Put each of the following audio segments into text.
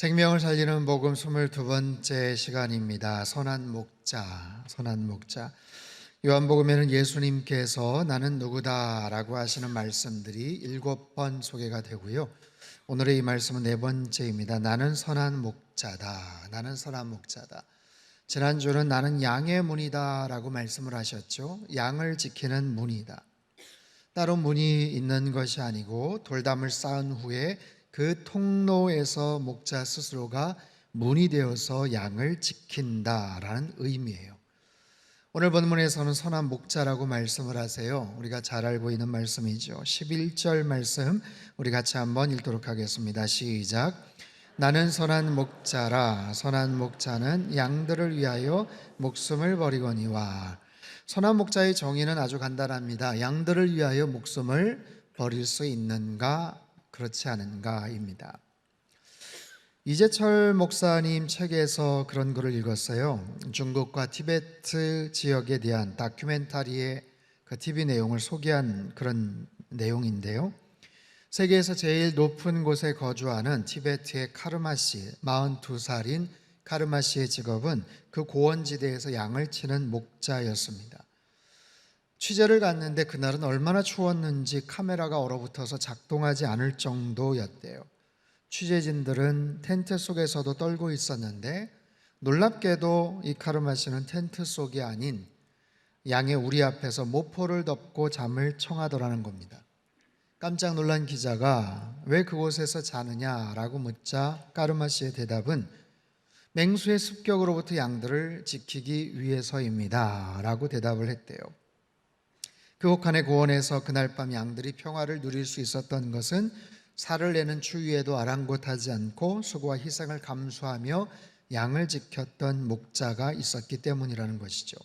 생명을 살리는 복음 22번째 시간입니다. 선한 목자, 선한 목자. 요한복음에는 예수님께서 나는 누구다라고 하시는 말씀들이 7번 소개가 되고요. 오늘의 이 말씀은 4번째입니다. 나는 선한 목자다. 나는 선한 목자다. 지난주는 나는 양의 문이다라고 말씀을 하셨죠. 양을 지키는 문이다. 따로 문이 있는 것이 아니고 돌담을 쌓은 후에 그 통로에서 목자 스스로가 문이 되어서 양을 지킨다라는 의미예요. 오늘 본문에서는 선한 목자라고 말씀을 하세요. 우리가 잘 알고 있는 말씀이죠. 11절 말씀 우리 같이 한번 읽도록 하겠습니다. 시작. 나는 선한 목자라. 선한 목자는 양들을 위하여 목숨을 버리거니와. 선한 목자의 정의는 아주 간단합니다. 양들을 위하여 목숨을 버릴 수 있는가 그렇지 않은가입니다. 이재철 목사님 책에서 그런 글을 읽었어요. 중국과 티베트 지역에 대한 다큐멘터리의 그 TV 내용을 소개한 그런 내용인데요. 세계에서 제일 높은 곳에 거주하는 티베트의 카르마 씨, 42살인 카르마 씨의 직업은 그 고원지대에서 양을 치는 목자였습니다. 취재를 갔는데 그날은 얼마나 추웠는지 카메라가 얼어붙어서 작동하지 않을 정도였대요. 취재진들은 텐트 속에서도 떨고 있었는데 놀랍게도 이 카르마 씨는 텐트 속이 아닌 양의 우리 앞에서 모포를 덮고 잠을 청하더라는 겁니다. 깜짝 놀란 기자가 왜 그곳에서 자느냐라고 묻자 카르마 씨의 대답은 맹수의 습격으로부터 양들을 지키기 위해서입니다 라고 대답을 했대요. 그 혹한의 고원에서 그날 밤 양들이 평화를 누릴 수 있었던 것은 살을 내는 추위에도 아랑곳하지 않고 수고와 희생을 감수하며 양을 지켰던 목자가 있었기 때문이라는 것이죠.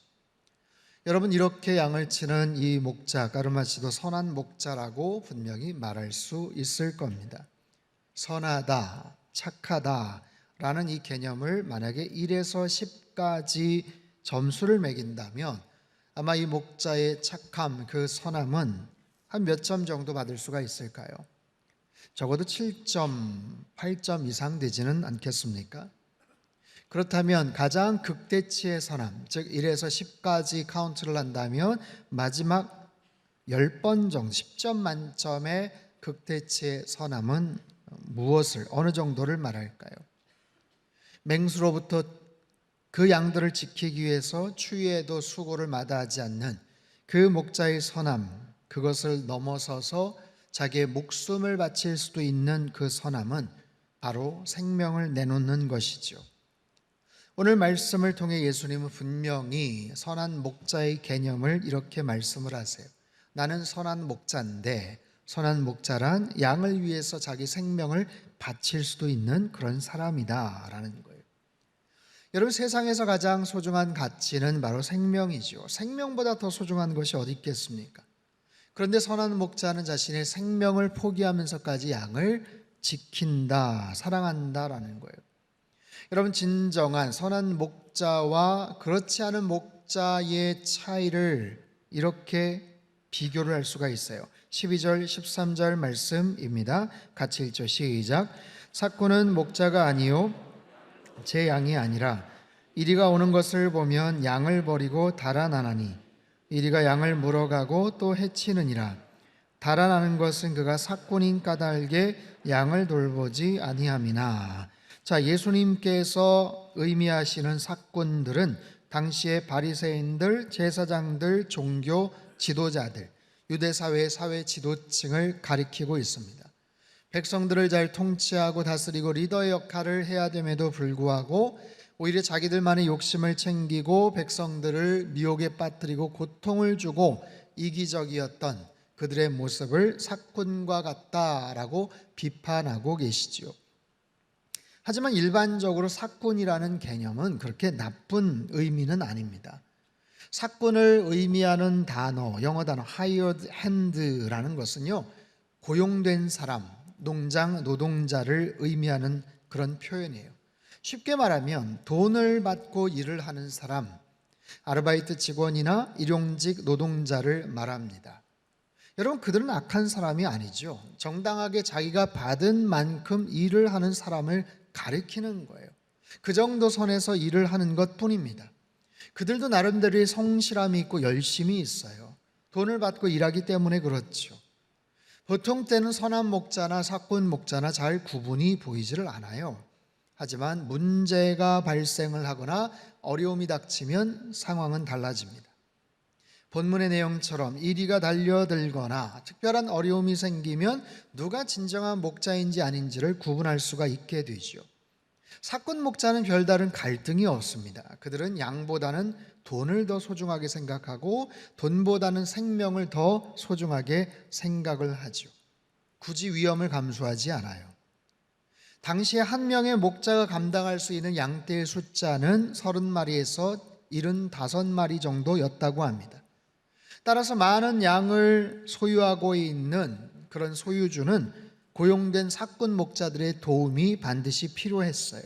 여러분, 이렇게 양을 치는 이 목자 카르마 씨도 선한 목자라고 분명히 말할 수 있을 겁니다. 선하다, 착하다 라는 이 개념을 만약에 1에서 10까지 점수를 매긴다면 아마 이 목자의 착함, 그 선함은 한 몇 점 정도 받을 수가 있을까요? 적어도 7점, 8점 이상 되지는 않겠습니까? 그렇다면 가장 극대치의 선함, 즉 1에서 10까지 카운트를 한다면 마지막 10번 정도, 10점 만점의 극대치의 선함은 무엇을, 어느 정도를 말할까요? 맹수로부터 그 양들을 지키기 위해서 추위에도 수고를 마다하지 않는 그 목자의 선함, 그것을 넘어서서 자기의 목숨을 바칠 수도 있는 그 선함은 바로 생명을 내놓는 것이죠. 오늘 말씀을 통해 예수님은 분명히 선한 목자의 개념을 이렇게 말씀을 하세요. 나는 선한 목자인데, 선한 목자란 양을 위해서 자기 생명을 바칠 수도 있는 그런 사람이다 라는 거예요. 여러분, 세상에서 가장 소중한 가치는 바로 생명이죠. 생명보다 더 소중한 것이 어디 있겠습니까? 그런데 선한 목자는 자신의 생명을 포기하면서까지 양을 지킨다, 사랑한다라는 거예요. 여러분, 진정한 선한 목자와 그렇지 않은 목자의 차이를 이렇게 비교를 할 수가 있어요. 12절, 13절 말씀입니다. 같이 읽죠. 시작. 삭구는 목자가 아니요 제 양이 아니라 이리가 오는 것을 보면 양을 버리고 달아나나니 이리가 양을 물어가고 또 해치느니라. 달아나는 것은 그가 삭군인 까닭에 양을 돌보지 아니함이나. 자, 예수님께서 의미하시는 삭군들은 당시의 바리새인들, 제사장들, 종교 지도자들, 유대사회의 사회 지도층을 가리키고 있습니다. 백성들을 잘 통치하고 다스리고 리더의 역할을 해야 됨에도 불구하고 오히려 자기들만의 욕심을 챙기고 백성들을 미혹에 빠뜨리고 고통을 주고 이기적이었던 그들의 모습을 삭군과 같다라고 비판하고 계시죠. 하지만 일반적으로 삭군이라는 개념은 그렇게 나쁜 의미는 아닙니다. 삭군을 의미하는 단어, 영어 단어 hired hand라는 것은요, 고용된 사람, 농장 노동자를 의미하는 그런 표현이에요. 쉽게 말하면 돈을 받고 일을 하는 사람, 아르바이트 직원이나 일용직 노동자를 말합니다. 여러분, 그들은 악한 사람이 아니죠. 정당하게 자기가 받은 만큼 일을 하는 사람을 가리키는 거예요. 그 정도 선에서 일을 하는 것뿐입니다. 그들도 나름대로의 성실함이 있고 열심이 있어요. 돈을 받고 일하기 때문에 그렇죠. 보통 때는 선한 목자나 사꾼 목자나 잘 구분이 보이지를 않아요. 하지만 문제가 발생을 하거나 어려움이 닥치면 상황은 달라집니다. 본문의 내용처럼 이리가 달려들거나 특별한 어려움이 생기면 누가 진정한 목자인지 아닌지를 구분할 수가 있게 되죠. 사꾼 목자는 별다른 갈등이 없습니다. 그들은 양보다는 돈을 더 소중하게 생각하고 돈보다는 생명을 더 소중하게 생각을 하죠. 굳이 위험을 감수하지 않아요. 당시에 한 명의 목자가 감당할 수 있는 양떼의 숫자는 30마리에서 75마리 정도였다고 합니다. 따라서 많은 양을 소유하고 있는 그런 소유주는 고용된 사꾼 목자들의 도움이 반드시 필요했어요.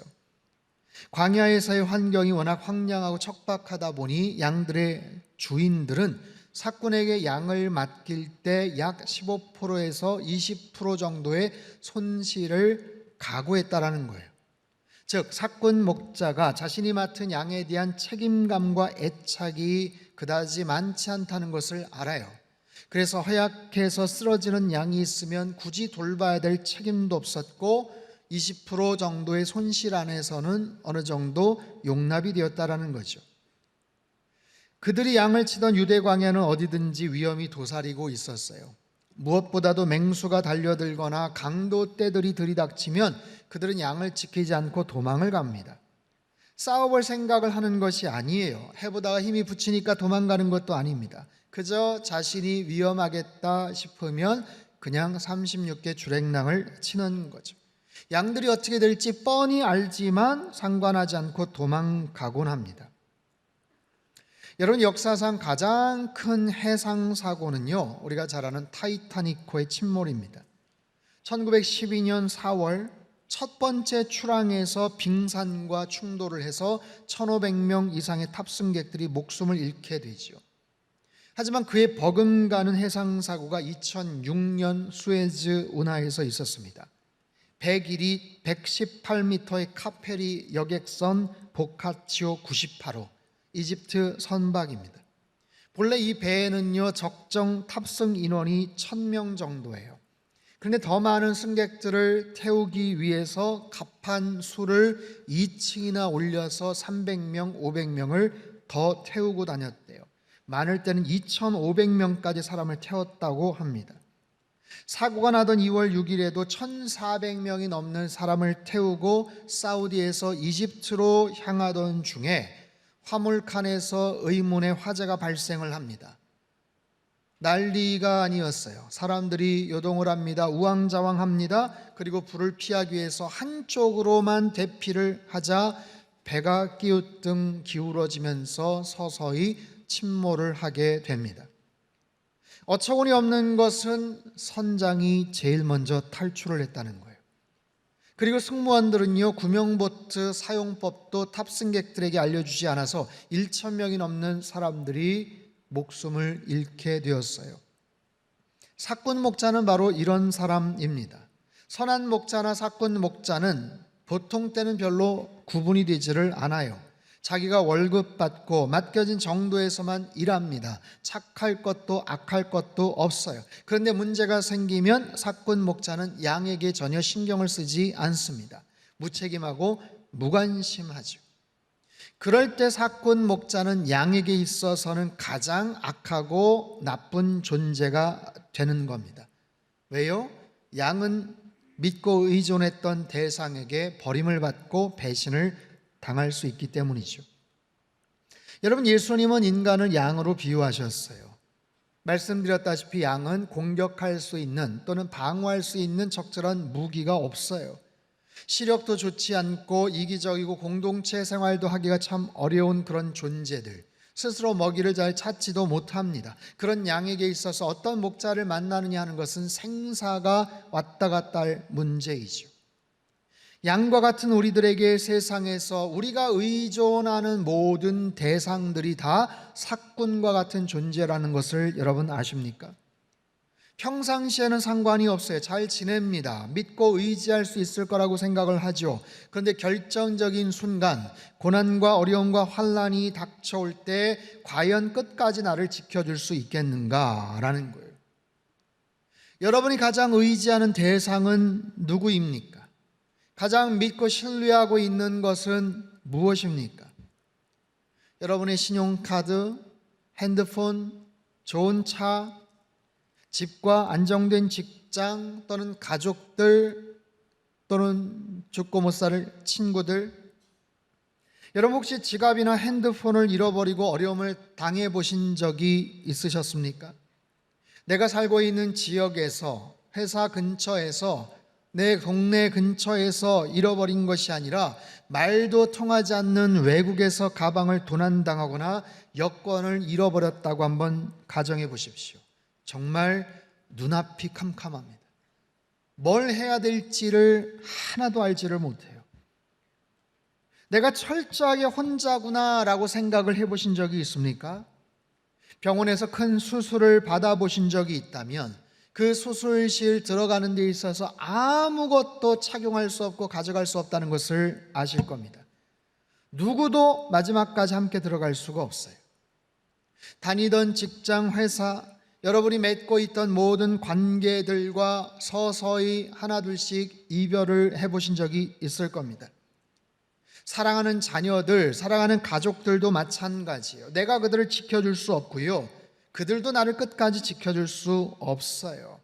광야에서의 환경이 워낙 황량하고 척박하다 보니 양들의 주인들은 사꾼에게 양을 맡길 때 약 15%에서 20% 정도의 손실을 각오했다라는 거예요. 즉 사꾼 목자가 자신이 맡은 양에 대한 책임감과 애착이 그다지 많지 않다는 것을 알아요. 그래서 허약해서 쓰러지는 양이 있으면 굳이 돌봐야 될 책임도 없었고 20% 정도의 손실 안에서는 어느 정도 용납이 되었다라는 거죠. 그들이 양을 치던 유대 광야는 어디든지 위험이 도사리고 있었어요. 무엇보다도 맹수가 달려들거나 강도 떼들이 들이닥치면 그들은 양을 지키지 않고 도망을 갑니다. 싸워볼 생각을 하는 것이 아니에요. 해보다가 힘이 붙이니까 도망가는 것도 아닙니다. 그저 자신이 위험하겠다 싶으면 그냥 36개 주랭랑을 치는 거죠. 양들이 어떻게 될지 뻔히 알지만 상관하지 않고 도망가곤 합니다. 여러분, 역사상 가장 큰 해상 사고는요, 우리가 잘 아는 타이타닉호의 침몰입니다. 1912년 4월 첫 번째 출항에서 빙산과 충돌을 해서 1,500명 이상의 탑승객들이 목숨을 잃게 되죠. 하지만 그에 버금가는 해상 사고가 2006년 수에즈 운하에서 있었습니다. 101이 118m의 카페리 여객선 보카치오 98호 이집트 선박입니다. 본래 이 배에는요 적정 탑승 인원이 1,000명 정도예요. 그런데 더 많은 승객들을 태우기 위해서 갑판 수를 2층이나 올려서 300명, 500명을 더 태우고 다녔대요. 많을 때는 2,500명까지 사람을 태웠다고 합니다. 사고가 나던 2월 6일에도 1,400명이 넘는 사람을 태우고 사우디에서 이집트로 향하던 중에 화물칸에서 의문의 화재가 발생을 합니다. 난리가 아니었어요. 사람들이 요동을 합니다. 우왕좌왕합니다. 그리고 불을 피하기 위해서 한쪽으로만 대피를 하자 배가 기우뚱 기울어지면서 서서히 침몰을 하게 됩니다. 어처구니 없는 것은 선장이 제일 먼저 탈출을 했다는 거예요. 그리고 승무원들은요 구명보트 사용법도 탑승객들에게 알려주지 않아서 1,000명이 넘는 사람들이 목숨을 잃게 되었어요. 사꾼 목자는 바로 이런 사람입니다. 선한 목자나 사꾼 목자는 보통 때는 별로 구분이 되지를 않아요. 자기가 월급 받고 맡겨진 정도에서만 일합니다. 착할 것도 악할 것도 없어요. 그런데 문제가 생기면 사꾼 목자는 양에게 전혀 신경을 쓰지 않습니다. 무책임하고 무관심하죠. 그럴 때 사꾼 목자는 양에게 있어서는 가장 악하고 나쁜 존재가 되는 겁니다. 왜요? 양은 믿고 의존했던 대상에게 버림을 받고 배신을 당할 수 있기 때문이죠. 여러분, 예수님은 인간을 양으로 비유하셨어요. 말씀드렸다시피 양은 공격할 수 있는 또는 방어할 수 있는 적절한 무기가 없어요. 시력도 좋지 않고 이기적이고 공동체 생활도 하기가 참 어려운 그런 존재들, 스스로 먹이를 잘 찾지도 못합니다. 그런 양에게 있어서 어떤 목자를 만나느냐 하는 것은 생사가 왔다 갔다 할 문제이죠. 양과 같은 우리들에게 세상에서 우리가 의존하는 모든 대상들이 다 사꾼과 같은 존재라는 것을 여러분 아십니까? 평상시에는 상관이 없어요. 잘 지냅니다. 믿고 의지할 수 있을 거라고 생각을 하죠. 그런데 결정적인 순간 고난과 어려움과 환난이 닥쳐올 때 과연 끝까지 나를 지켜줄 수 있겠는가라는 거예요. 여러분이 가장 의지하는 대상은 누구입니까? 가장 믿고 신뢰하고 있는 것은 무엇입니까? 여러분의 신용카드, 핸드폰, 좋은 차, 집과 안정된 직장 또는 가족들 또는 죽고 못 살 친구들, 여러분 혹시 지갑이나 핸드폰을 잃어버리고 어려움을 당해 보신 적이 있으셨습니까? 내가 살고 있는 지역에서, 회사 근처에서, 내 동네 근처에서 잃어버린 것이 아니라 말도 통하지 않는 외국에서 가방을 도난당하거나 여권을 잃어버렸다고 한번 가정해 보십시오. 정말 눈앞이 캄캄합니다. 뭘 해야 될지를 하나도 알지를 못해요. 내가 철저하게 혼자구나라고 생각을 해보신 적이 있습니까? 병원에서 큰 수술을 받아보신 적이 있다면 그 수술실 들어가는 데 있어서 아무것도 착용할 수 없고 가져갈 수 없다는 것을 아실 겁니다. 누구도 마지막까지 함께 들어갈 수가 없어요. 다니던 직장, 회사, 여러분이 맺고 있던 모든 관계들과 서서히 하나둘씩 이별을 해보신 적이 있을 겁니다. 사랑하는 자녀들, 사랑하는 가족들도 마찬가지예요. 내가 그들을 지켜줄 수 없고요, 그들도 나를 끝까지 지켜줄 수 없어요.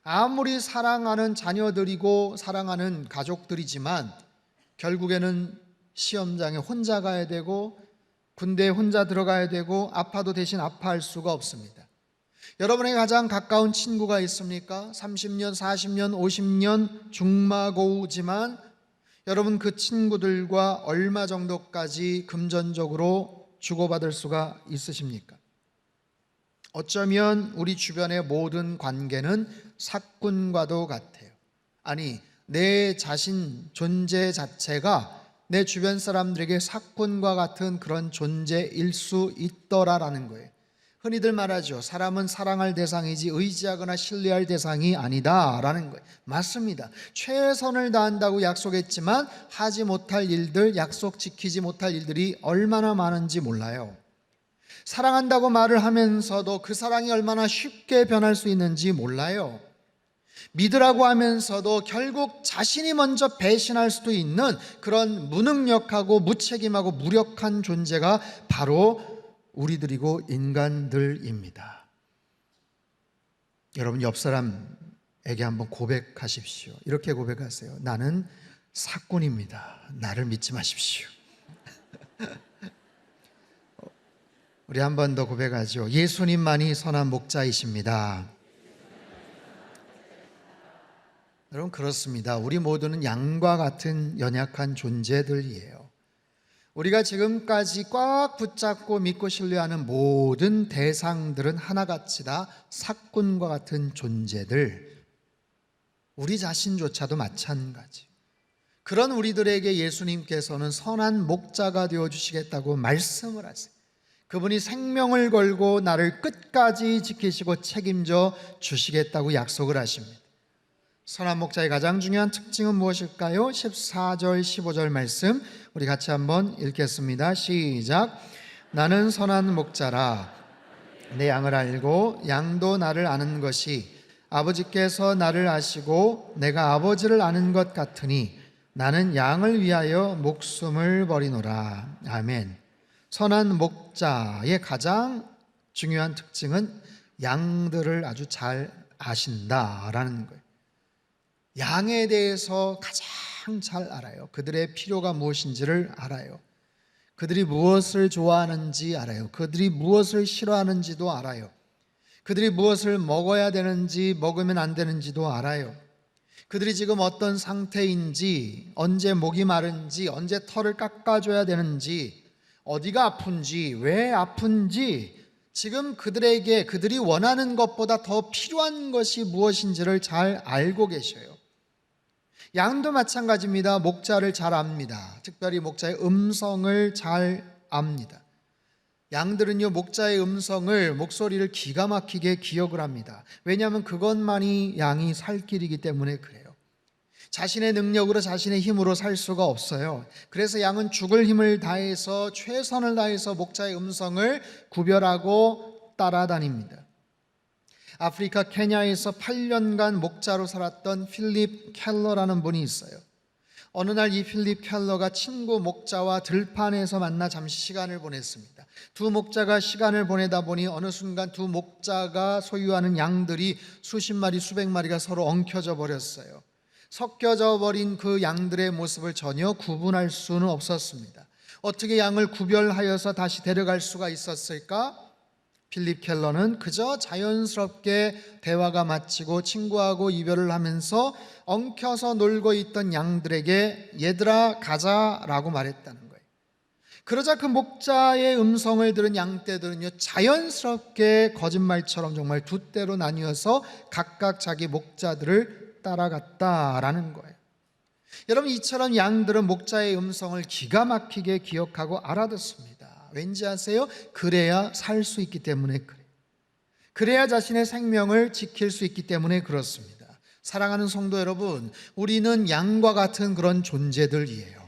아무리 사랑하는 자녀들이고 사랑하는 가족들이지만 결국에는 시험장에 혼자 가야 되고 군대에 혼자 들어가야 되고 아파도 대신 아파할 수가 없습니다. 여러분에게 가장 가까운 친구가 있습니까? 30년, 40년, 50년 중마고우지만 여러분 그 친구들과 얼마 정도까지 금전적으로 주고받을 수가 있으십니까? 어쩌면 우리 주변의 모든 관계는 사꾼과도 같아요. 아니, 내 자신 존재 자체가 내 주변 사람들에게 사꾼과 같은 그런 존재일 수 있더라라는 거예요. 흔히들 말하죠. 사람은 사랑할 대상이지 의지하거나 신뢰할 대상이 아니다라는 거예요. 맞습니다. 최선을 다한다고 약속했지만 하지 못할 일들, 약속 지키지 못할 일들이 얼마나 많은지 몰라요. 사랑한다고 말을 하면서도 그 사랑이 얼마나 쉽게 변할 수 있는지 몰라요. 믿으라고 하면서도 결국 자신이 먼저 배신할 수도 있는 그런 무능력하고 무책임하고 무력한 존재가 바로 우리들이고 인간들입니다. 여러분 옆 사람에게 한번 고백하십시오. 이렇게 고백하세요. 나는 사꾼입니다. 나를 믿지 마십시오. 우리 한 번 더 고백하죠. 예수님만이 선한 목자이십니다. 여러분 그렇습니다. 우리 모두는 양과 같은 연약한 존재들이에요. 우리가 지금까지 꽉 붙잡고 믿고 신뢰하는 모든 대상들은 하나같이 다 사꾼과 같은 존재들, 우리 자신조차도 마찬가지. 그런 우리들에게 예수님께서는 선한 목자가 되어주시겠다고 말씀을 하세요. 그분이 생명을 걸고 나를 끝까지 지키시고 책임져 주시겠다고 약속을 하십니다. 선한 목자의 가장 중요한 특징은 무엇일까요? 14절 15절 말씀 우리 같이 한번 읽겠습니다. 시작. 나는 선한 목자라 내 양을 알고 양도 나를 아는 것이 아버지께서 나를 아시고 내가 아버지를 아는 것 같으니 나는 양을 위하여 목숨을 버리노라. 아멘. 선한 목자의 가장 중요한 특징은 양들을 아주 잘 아신다라는 거예요. 양에 대해서 가장 잘 알아요. 그들의 필요가 무엇인지를 알아요. 그들이 무엇을 좋아하는지 알아요. 그들이 무엇을 싫어하는지도 알아요. 그들이 무엇을 먹어야 되는지 먹으면 안 되는지도 알아요. 그들이 지금 어떤 상태인지, 언제 목이 마른지, 언제 털을 깎아줘야 되는지, 어디가 아픈지, 왜 아픈지, 지금 그들에게 그들이 원하는 것보다 더 필요한 것이 무엇인지를 잘 알고 계셔요. 양도 마찬가지입니다. 목자를 잘 압니다. 특별히 목자의 음성을 잘 압니다. 양들은요, 목자의 목소리를 기가 막히게 기억을 합니다. 왜냐하면 그것만이 양이 살 길이기 때문에 그래요. 자신의 능력으로, 자신의 힘으로 살 수가 없어요. 그래서 양은 죽을 힘을 다해서, 최선을 다해서 목자의 음성을 구별하고 따라다닙니다. 아프리카 케냐에서 8년간 목자로 살았던 필립 켈러라는 분이 있어요. 어느 날 이 필립 켈러가 친구 목자와 들판에서 만나 잠시 시간을 보냈습니다. 두 목자가 시간을 보내다 보니 어느 순간 두 목자가 소유하는 양들이 수십 마리, 수백 마리가 서로 엉켜져 버렸어요. 섞여져 버린 그 양들의 모습을 전혀 구분할 수는 없었습니다. 어떻게 양을 구별하여서 다시 데려갈 수가 있었을까? 필립 켈러는 그저 자연스럽게 대화가 마치고 친구하고 이별을 하면서 엉켜서 놀고 있던 양들에게 얘들아 가자라고 말했다는 거예요. 그러자 그 목자의 음성을 들은 양떼들은요, 자연스럽게 거짓말처럼 정말 두 떼로 나뉘어서 각각 자기 목자들을 따라갔다라는 거예요. 여러분, 이처럼 양들은 목자의 음성을 기가 막히게 기억하고 알아듣습니다. 왠지 아세요? 그래야 살 수 있기 때문에 그래요. 그래야 자신의 생명을 지킬 수 있기 때문에 그렇습니다. 사랑하는 성도 여러분, 우리는 양과 같은 그런 존재들이에요.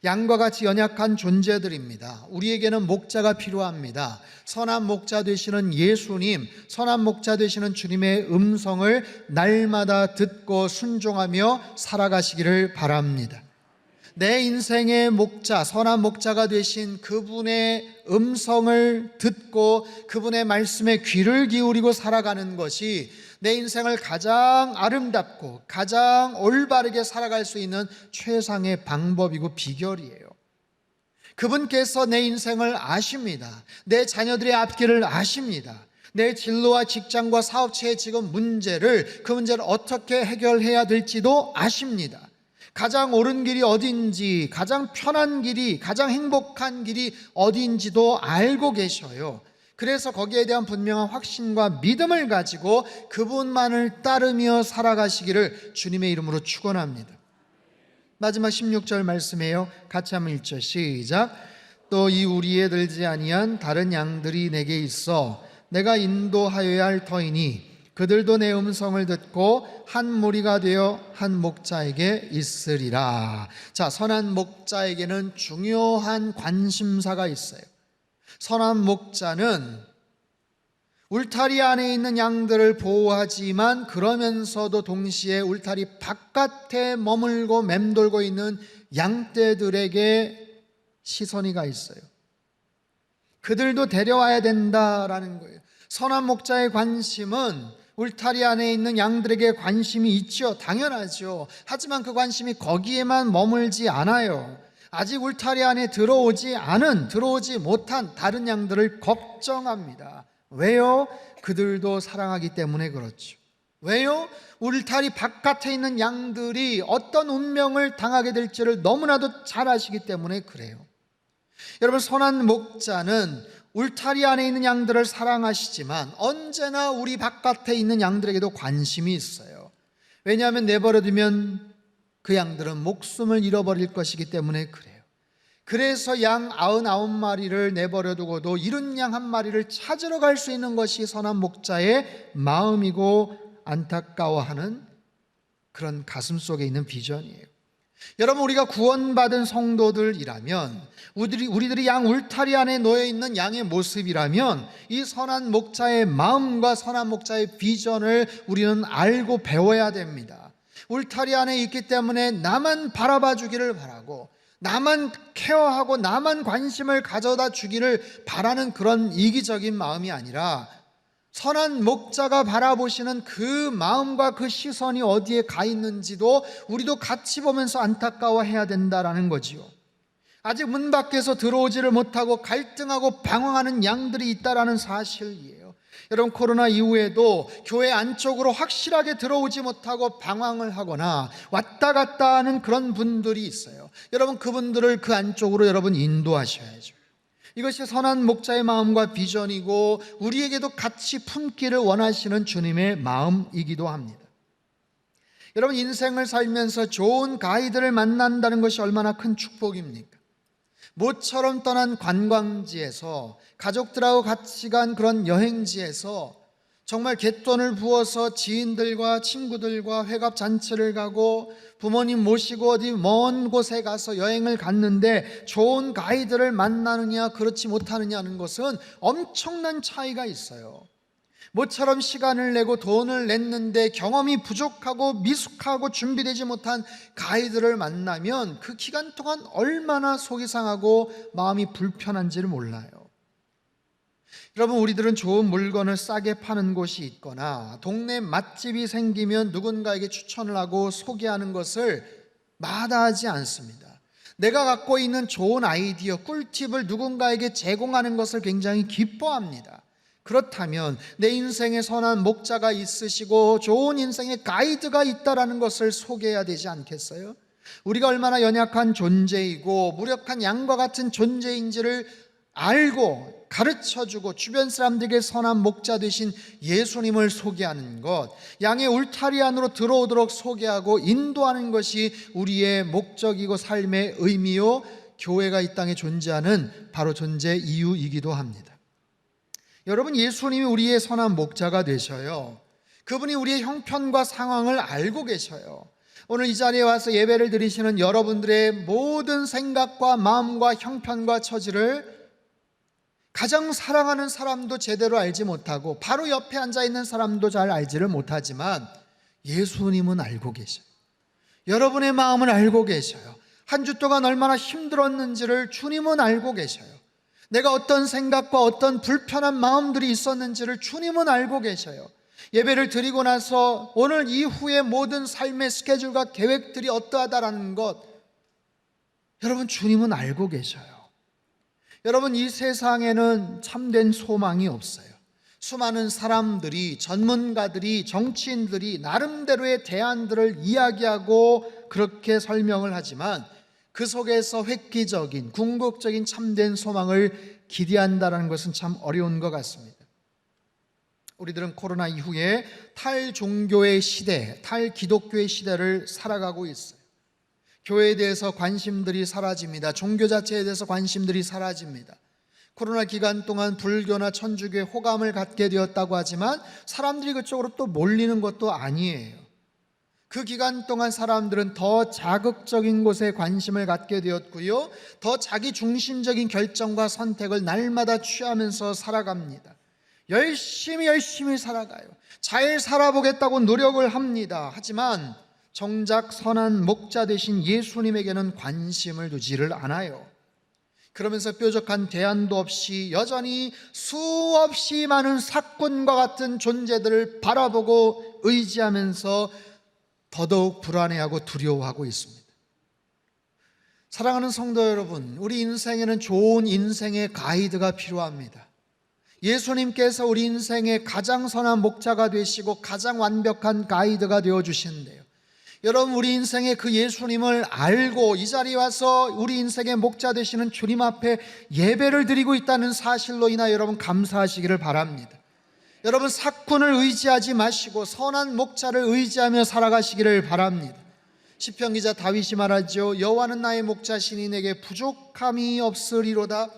양과 같이 연약한 존재들입니다. 우리에게는 목자가 필요합니다. 선한 목자 되시는 예수님, 선한 목자 되시는 주님의 음성을 날마다 듣고 순종하며 살아가시기를 바랍니다. 내 인생의 목자, 선한 목자가 되신 그분의 음성을 듣고 그분의 말씀에 귀를 기울이고 살아가는 것이 내 인생을 가장 아름답고 가장 올바르게 살아갈 수 있는 최상의 방법이고 비결이에요. 그분께서 내 인생을 아십니다. 내 자녀들의 앞길을 아십니다. 내 진로와 직장과 사업체의 지금 그 문제를 어떻게 해결해야 될지도 아십니다. 가장 옳은 길이 어딘지, 가장 편한 길이, 가장 행복한 길이 어딘지도 알고 계셔요. 그래서 거기에 대한 분명한 확신과 믿음을 가지고 그분만을 따르며 살아가시기를 주님의 이름으로 축원합니다. 마지막 16절 말씀이에요. 같이 한번 읽죠. 시작. 또 이 우리에 들지 아니한 다른 양들이 내게 있어 내가 인도하여야 할 터이니 그들도 내 음성을 듣고 한 무리가 되어 한 목자에게 있으리라. 자, 선한 목자에게는 중요한 관심사가 있어요. 선한 목자는 울타리 안에 있는 양들을 보호하지만 그러면서도 동시에 울타리 바깥에 머물고 맴돌고 있는 양떼들에게 시선이가 있어요. 그들도 데려와야 된다라는 거예요. 선한 목자의 관심은 울타리 안에 있는 양들에게 관심이 있죠. 당연하죠. 하지만 그 관심이 거기에만 머물지 않아요. 아직 울타리 안에 들어오지 못한 다른 양들을 걱정합니다. 왜요? 그들도 사랑하기 때문에 그렇죠. 왜요? 울타리 바깥에 있는 양들이 어떤 운명을 당하게 될지를 너무나도 잘 아시기 때문에 그래요. 여러분, 선한 목자는 울타리 안에 있는 양들을 사랑하시지만 언제나 우리 바깥에 있는 양들에게도 관심이 있어요. 왜냐하면 내버려두면 그 양들은 목숨을 잃어버릴 것이기 때문에 그래요. 그래서 양 99마리를 내버려두고도 잃은 양 한 마리를 찾으러 갈 수 있는 것이 선한 목자의 마음이고 안타까워하는 그런 가슴 속에 있는 비전이에요. 여러분, 우리가 구원받은 성도들이라면, 우리들이 양 울타리 안에 놓여있는 양의 모습이라면 이 선한 목자의 마음과 선한 목자의 비전을 우리는 알고 배워야 됩니다. 울타리 안에 있기 때문에 나만 바라봐 주기를 바라고, 나만 케어하고 나만 관심을 가져다 주기를 바라는 그런 이기적인 마음이 아니라 선한 목자가 바라보시는 그 마음과 그 시선이 어디에 가 있는지도 우리도 같이 보면서 안타까워해야 된다라는 거지요. 아직 문 밖에서 들어오지를 못하고 갈등하고 방황하는 양들이 있다라는 사실이에요. 여러분, 코로나 이후에도 교회 안쪽으로 확실하게 들어오지 못하고 방황을 하거나 왔다 갔다 하는 그런 분들이 있어요. 여러분, 그분들을 그 안쪽으로 여러분 인도하셔야죠. 이것이 선한 목자의 마음과 비전이고 우리에게도 같이 품기를 원하시는 주님의 마음이기도 합니다. 여러분, 인생을 살면서 좋은 가이드를 만난다는 것이 얼마나 큰 축복입니까? 모처럼 떠난 관광지에서, 가족들하고 같이 간 그런 여행지에서 정말 갯돈을 부어서 지인들과 친구들과 회갑 잔치를 가고 부모님 모시고 어디 먼 곳에 가서 여행을 갔는데 좋은 가이드를 만나느냐 그렇지 못하느냐는 것은 엄청난 차이가 있어요. 모처럼 시간을 내고 돈을 냈는데 경험이 부족하고 미숙하고 준비되지 못한 가이드를 만나면 그 기간 동안 얼마나 속이 상하고 마음이 불편한지를 몰라요. 여러분, 우리들은 좋은 물건을 싸게 파는 곳이 있거나 동네 맛집이 생기면 누군가에게 추천을 하고 소개하는 것을 마다하지 않습니다. 내가 갖고 있는 좋은 아이디어, 꿀팁을 누군가에게 제공하는 것을 굉장히 기뻐합니다. 그렇다면 내 인생에 선한 목자가 있으시고 좋은 인생의 가이드가 있다라는 것을 소개해야 되지 않겠어요? 우리가 얼마나 연약한 존재이고 무력한 양과 같은 존재인지를 알고 가르쳐주고 주변 사람들에게 선한 목자 되신 예수님을 소개하는 것, 양의 울타리 안으로 들어오도록 소개하고 인도하는 것이 우리의 목적이고 삶의 의미요, 교회가 이 땅에 존재하는 바로 존재 이유이기도 합니다. 여러분, 예수님이 우리의 선한 목자가 되셔요. 그분이 우리의 형편과 상황을 알고 계셔요. 오늘 이 자리에 와서 예배를 드리시는 여러분들의 모든 생각과 마음과 형편과 처지를 가장 사랑하는 사람도 제대로 알지 못하고 바로 옆에 앉아있는 사람도 잘 알지를 못하지만 예수님은 알고 계셔요. 여러분의 마음을 알고 계셔요. 한 주 동안 얼마나 힘들었는지를 주님은 알고 계셔요. 내가 어떤 생각과 어떤 불편한 마음들이 있었는지를 주님은 알고 계셔요. 예배를 드리고 나서 오늘 이후의 모든 삶의 스케줄과 계획들이 어떠하다라는 것, 여러분, 주님은 알고 계셔요. 여러분, 이 세상에는 참된 소망이 없어요. 수많은 사람들이, 전문가들이, 정치인들이 나름대로의 대안들을 이야기하고 그렇게 설명을 하지만 그 속에서 획기적인, 궁극적인 참된 소망을 기대한다는 것은 참 어려운 것 같습니다. 우리들은 코로나 이후에 탈종교의 시대, 탈기독교의 시대를 살아가고 있어요. 교회에 대해서 관심들이 사라집니다. 종교 자체에 대해서 관심들이 사라집니다. 코로나 기간 동안 불교나 천주교에 호감을 갖게 되었다고 하지만 사람들이 그쪽으로 또 몰리는 것도 아니에요. 그 기간 동안 사람들은 더 자극적인 곳에 관심을 갖게 되었고요, 더 자기 중심적인 결정과 선택을 날마다 취하면서 살아갑니다. 열심히 살아가요. 잘 살아보겠다고 노력을 합니다. 하지만 정작 선한 목자 되신 예수님에게는 관심을 두지를 않아요. 그러면서 뾰족한 대안도 없이 여전히 수없이 많은 사건과 같은 존재들을 바라보고 의지하면서 더더욱 불안해하고 두려워하고 있습니다. 사랑하는 성도 여러분, 우리 인생에는 좋은 인생의 가이드가 필요합니다. 예수님께서 우리 인생의 가장 선한 목자가 되시고 가장 완벽한 가이드가 되어주시는데요, 여러분, 우리 인생의 그 예수님을 알고 이 자리에 와서 우리 인생의 목자 되시는 주님 앞에 예배를 드리고 있다는 사실로 인하여 여러분 감사하시기를 바랍니다. 여러분, 사건을 의지하지 마시고 선한 목자를 의지하며 살아가시기를 바랍니다. 시편 기자 다윗이 말하죠. 여호와는 나의 목자시니 내게 부족함이 없으리로다.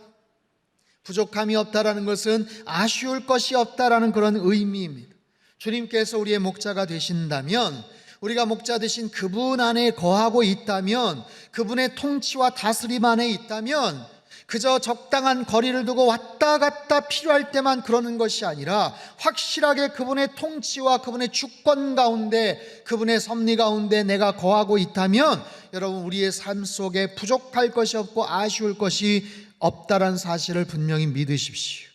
부족함이 없다라는 것은 아쉬울 것이 없다라는 그런 의미입니다. 주님께서 우리의 목자가 되신다면, 우리가 목자 되신 그분 안에 거하고 있다면, 그분의 통치와 다스림 안에 있다면 그저 적당한 거리를 두고 왔다 갔다 필요할 때만 그러는 것이 아니라 확실하게 그분의 통치와 그분의 주권 가운데, 그분의 섭리 가운데 내가 거하고 있다면 여러분, 우리의 삶 속에 부족할 것이 없고 아쉬울 것이 없다라는 사실을 분명히 믿으십시오.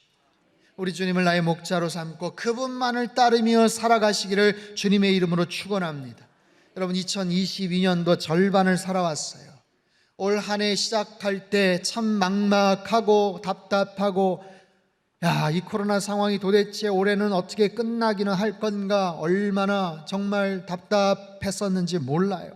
우리 주님을 나의 목자로 삼고 그분만을 따르며 살아가시기를 주님의 이름으로 축원합니다. 여러분, 2022년도 절반을 살아왔어요. 올 한 해 시작할 때 참 막막하고 답답하고, 이 코로나 상황이 도대체 올해는 어떻게 끝나기는 할 건가, 얼마나 정말 답답했었는지 몰라요.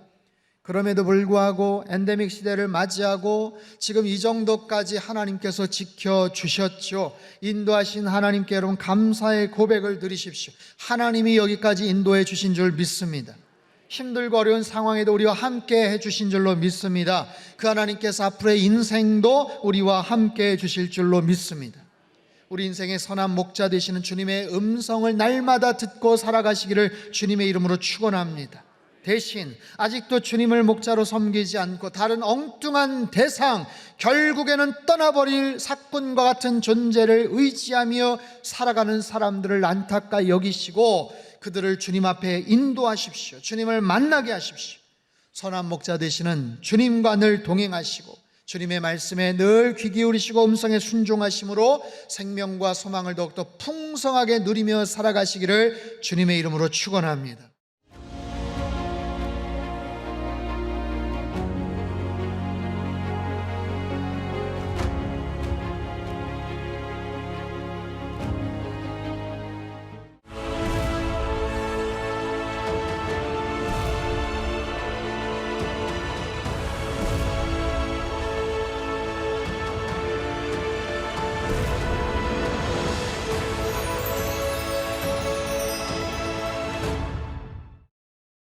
그럼에도 불구하고 엔데믹 시대를 맞이하고 지금 이 정도까지 하나님께서 지켜주셨죠. 인도하신 하나님께 여러분 감사의 고백을 드리십시오. 하나님이 여기까지 인도해 주신 줄 믿습니다. 힘들고 어려운 상황에도 우리와 함께 해주신 줄로 믿습니다. 그 하나님께서 앞으로의 인생도 우리와 함께 해주실 줄로 믿습니다. 우리 인생의 선한 목자 되시는 주님의 음성을 날마다 듣고 살아가시기를 주님의 이름으로 축원합니다. 대신 아직도 주님을 목자로 섬기지 않고 다른 엉뚱한 대상, 결국에는 떠나버릴 사건과 같은 존재를 의지하며 살아가는 사람들을 안타까이 여기시고 그들을 주님 앞에 인도하십시오. 주님을 만나게 하십시오. 선한 목자 되시는 주님과 늘 동행하시고 주님의 말씀에 늘 귀 기울이시고 음성에 순종하심으로 생명과 소망을 더욱더 풍성하게 누리며 살아가시기를 주님의 이름으로 축원합니다.